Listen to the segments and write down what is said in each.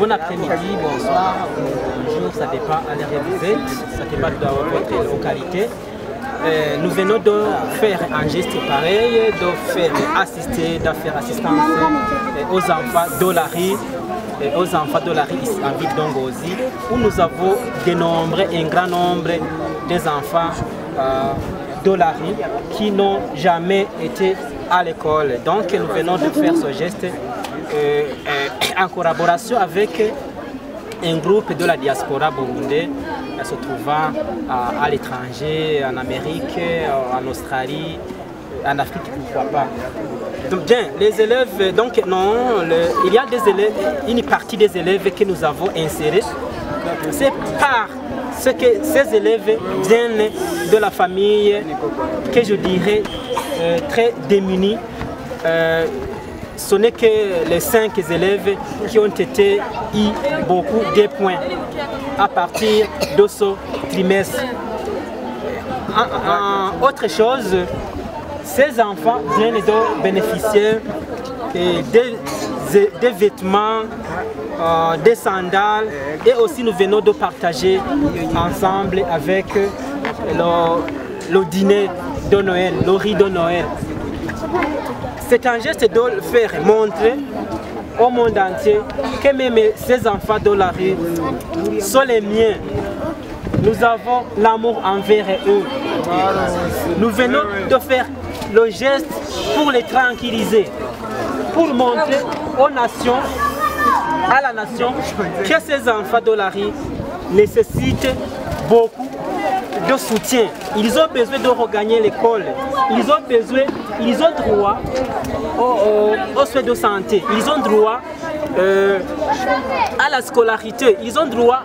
bon après-midi, bonsoir, bonjour, ça dépend à l'heure de visite, ça dépend de votre localité. Nous venons de faire un geste pareil, de faire assistance aux enfants d'Olari, en ville d'Ongozi, où nous avons dénombré un grand nombre des enfants d'Olari qui n'ont jamais été à l'école. Donc nous venons de faire ce geste en collaboration avec un groupe de la diaspora burundaise se trouvant à l'étranger, en Amérique, en Australie, en Afrique, pourquoi pas. Donc, bien, les élèves, donc non, il y a des élèves, une partie des élèves que nous avons insérés. C'est par ce que ces élèves viennent de la famille que je dirais très démunie. Ce n'est que les 5 élèves qui ont été eu beaucoup de points à partir de ce trimestre. Autre chose, ces enfants viennent de bénéficier des vêtements, des sandales, et aussi nous venons de partager ensemble avec le dîner de Noël, le riz de Noël. C'est un geste de faire montrer au monde entier que même ces enfants de la rue sont les miens. Nous avons l'amour envers eux. Nous venons de faire le geste pour les tranquilliser, pour montrer aux nations, à la nation, que ces enfants de la rue nécessitent beaucoup de soutien. Ils ont besoin de regagner l'école. Ils ont droit aux soins de santé. Ils ont droit à la scolarité. Ils ont droit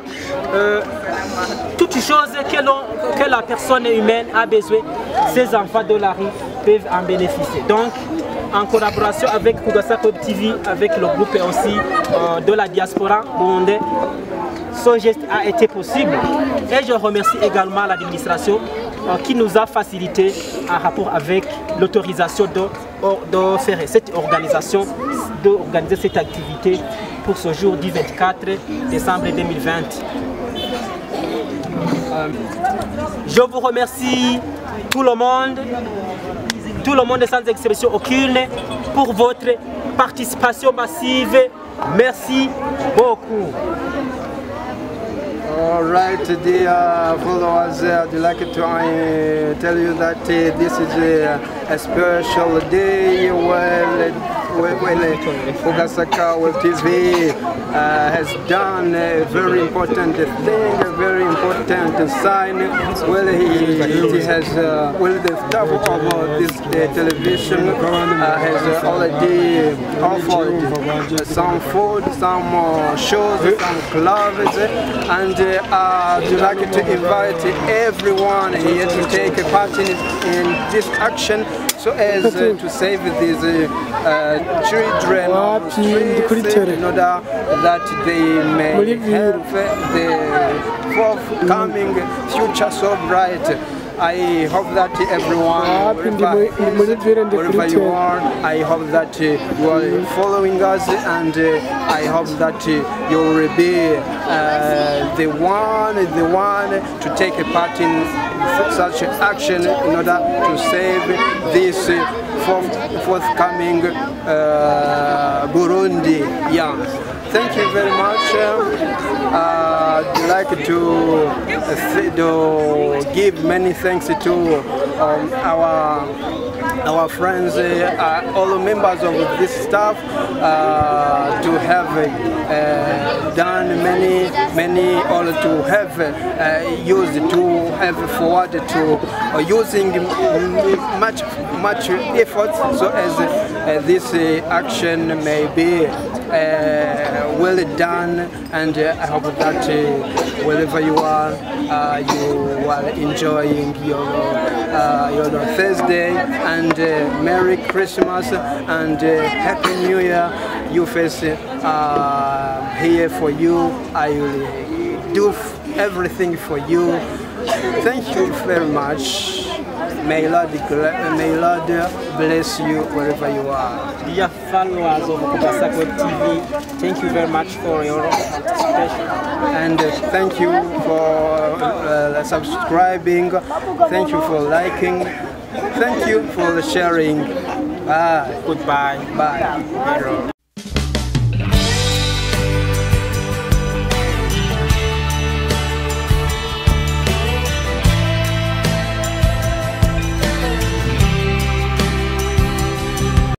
à toutes choses que la personne humaine a besoin. Ces enfants de la rue peuvent en bénéficier. Donc, en collaboration avec Kugasa Web TV, avec le groupe aussi de la diaspora burundaise, ce geste a été possible. Et je remercie également l'administration qui nous a facilité en rapport avec l'autorisation de faire cette organisation, d'organiser cette activité pour ce jour du 24 décembre 2020. Je vous remercie tout le monde sans exception aucune pour votre participation massive. Merci beaucoup. All right, dear followers, I'd like to tell you that this is a special day when Kugasaka Web TV has done a very important thing, a very important sign. Well, it has, the staff of this television has already offered some food, some shows, some gloves, and I'd like to invite everyone here to take a part in this action, so as to save these children on the streets, in order that they may have the forthcoming future so bright. I hope that everyone, wherever you are, I hope that you are following us, and I hope that you will be the one to take a part in such action in order to save this forthcoming Burundi young. Thank you very much. I'd like to give many thanks to our friends, all members of this staff, to have done many, or to have used, to have forwarded to using much effort, so as this action may be well done, and I hope that wherever you are enjoying your Thursday, and Merry Christmas and Happy New Year. You face here for you. I will do everything for you. Thank you very much. May Lord bless you wherever you are. Dear followers of Kubasak Web TV, thank you very much for your participation. And thank you for subscribing. Thank you for liking. Thank you for sharing. Bye. Goodbye. Bye. Hello.